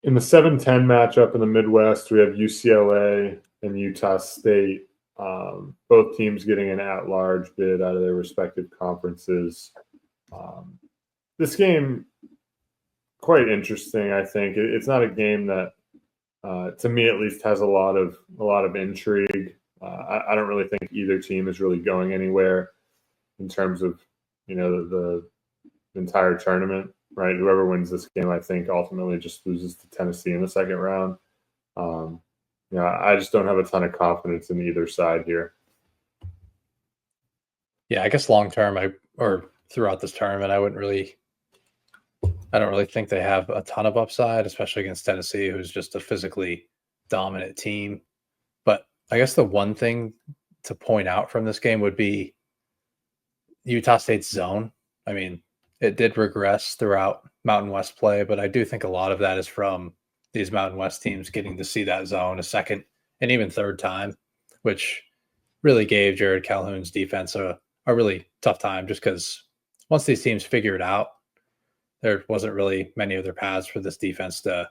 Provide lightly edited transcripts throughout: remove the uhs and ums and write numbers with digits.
In the 7-10 matchup in the Midwest, we have UCLA and Utah State. Both teams getting an at-large bid out of their respective conferences. This game, quite interesting. I think it's not a game that, to me at least, has a lot of intrigue. I don't really think either team is really going anywhere in terms of the entire tournament. Right, whoever wins this game, I think, ultimately just loses to Tennessee in the second round. I just don't have a ton of confidence in either side here. Yeah, I guess long term, or throughout this tournament, I don't really think they have a ton of upside, especially against Tennessee, who's just a physically dominant team. But I guess the one thing to point out from this game would be Utah State's zone. I mean, it did regress throughout Mountain West play, but I do think a lot of that is from these Mountain West teams getting to see that zone a second and even third time, which really gave Jared Calhoun's defense a really tough time, just because once these teams figure it out, there wasn't really many other paths for this defense to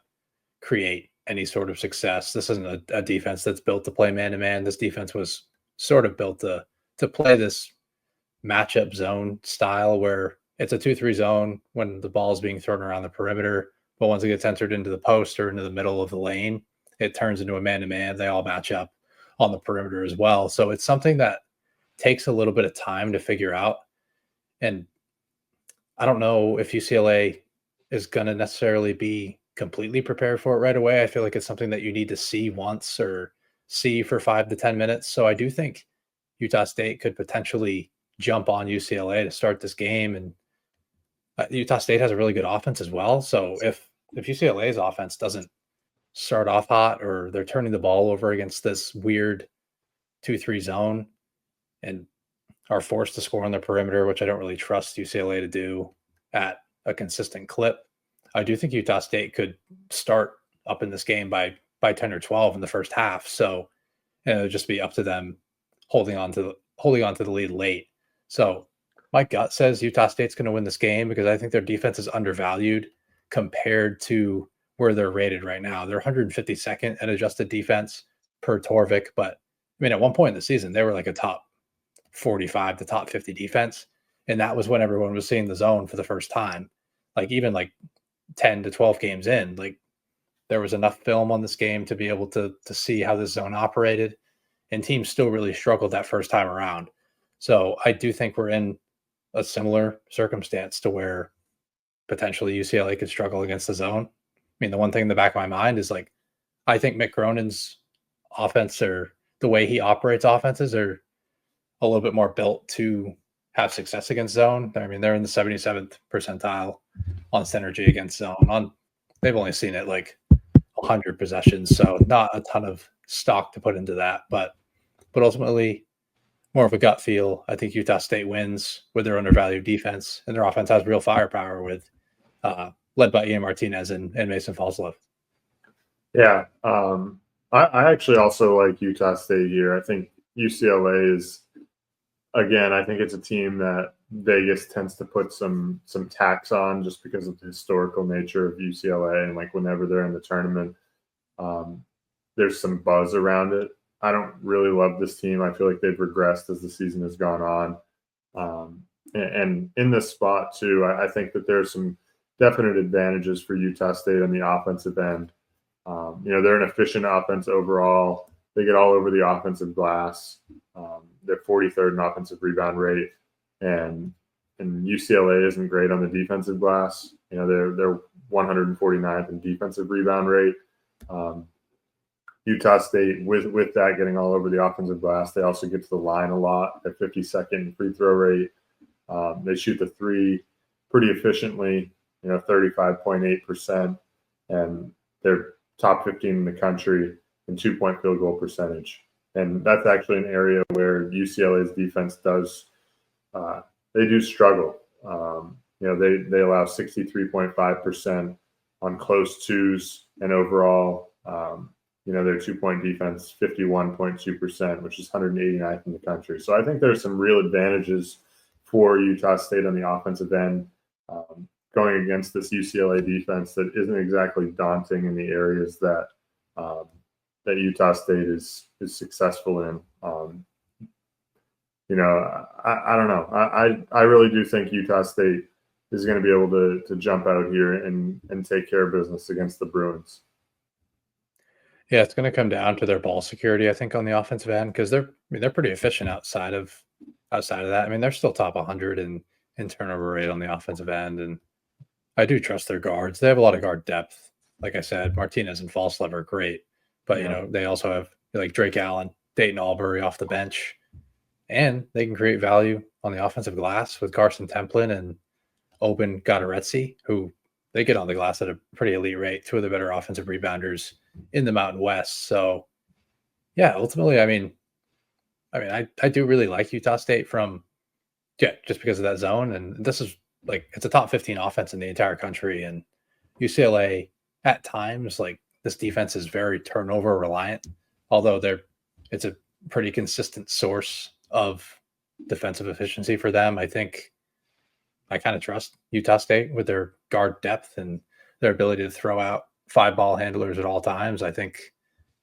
create any sort of success. This isn't a defense that's built to play man-to-man. This defense was sort of built to play this matchup zone style where it's a 2-3 zone when the ball is being thrown around the perimeter, but once it gets entered into the post or into the middle of the lane, it turns into a man-to-man. They all match up on the perimeter as well. So it's something that takes a little bit of time to figure out. And I don't know if UCLA is going to necessarily be completely prepared for it right away. I feel like it's something that you need to see once or see for 5 to 10 minutes. So I do think Utah State could potentially jump on UCLA to start this game. And Utah State has a really good offense as well. So if UCLA's offense doesn't start off hot, or they're turning the ball over against this weird 2-3 zone and are forced to score on the perimeter, which I don't really trust UCLA to do at a consistent clip, I do think Utah State could start up in this game by 10 or 12 in the first half. So it would just be up to them holding on to the lead late. So my gut says Utah State's going to win this game because I think their defense is undervalued compared to where they're rated right now. They're 152nd at adjusted defense per Torvik, but I mean, at one point in the season, they were like a top 45 to top 50 defense. And that was when everyone was seeing the zone for the first time. Like even like 10 to 12 games in, like there was enough film on this game to be able to see how this zone operated. And teams still really struggled that first time around. So I do think we're in a similar circumstance to where potentially UCLA could struggle against the zone. I mean, the one thing in the back of my mind is like, I think Mick Cronin's offense, or the way he operates offenses, are a little bit more built to have success against zone. I mean, they're in the 77th percentile on synergy against zone. They've only seen it like 100 possessions, so not a ton of stock to put into that. But ultimately, more of a gut feel. I think Utah State wins with their undervalued defense, and their offense has real firepower with led by Ian Martinez and Mason Falslove. Yeah, I actually also like Utah State here. I think UCLA is, again, I think it's a team that Vegas tends to put some tax on just because of the historical nature of UCLA, and like whenever they're in the tournament, there's some buzz around it. I don't really love this team. I feel like they've regressed as the season has gone on. And in this spot, too, I think that there's some definite advantages for Utah State on the offensive end. They're an efficient offense overall. They get all over the offensive glass. They're 43rd in offensive rebound rate. And UCLA isn't great on the defensive glass. They're 149th in defensive rebound rate. Utah State, with that getting all over the offensive glass, they also get to the line a lot at 52nd free throw rate. They shoot the three pretty efficiently, 35.8%, and they're top 15 in the country in 2-point field goal percentage. And that's actually an area where UCLA's defense they do struggle. They allow 63.5% on close twos, and overall, their 2-point defense, 51.2%, which is 189th in the country. So I think there's some real advantages for Utah State on the offensive end. going against this UCLA defense that isn't exactly daunting in the areas that that Utah State is successful in. I don't know. I really do think Utah State is going to be able to jump out here and take care of business against the Bruins. Yeah, it's going to come down to their ball security, I think, on the offensive end because they're pretty efficient outside of that. I mean, they're still top 100 in turnover rate on the offensive end, and I do trust their guards. They have a lot of guard depth. Like I said, Martinez and Falslev are great, but they also have like Drake Allen, Dayton Albury off the bench, and they can create value on the offensive glass with Carson Templin and Open Godoretsi, who they get on the glass at a pretty elite rate. Two of the better offensive rebounders in the Mountain West. So, yeah, ultimately, I mean, I do really like Utah State just because of that zone. And this is like it's a top 15 offense in the entire country. And UCLA at times, like this defense is very turnover reliant, although it's a pretty consistent source of defensive efficiency for them. I think I kind of trust Utah State with their guard depth and their ability to throw out 5 ball handlers at all times. I think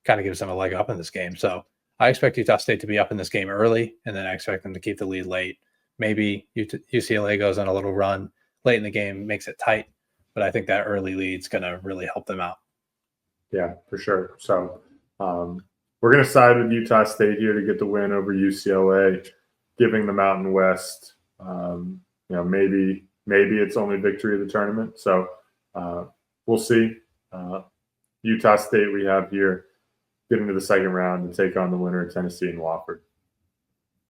kind of gives them a leg up in this game. So I expect Utah State to be up in this game early, and then I expect them to keep the lead late. Maybe UCLA goes on a little run late in the game, makes it tight, but I think that early lead's going to really help them out. Yeah, for sure. So we're going to side with Utah State here to get the win over UCLA, giving the Mountain West, maybe it's only victory of the tournament. So we'll see. Utah State we have here getting to the second round to take on the winner of Tennessee and Wofford.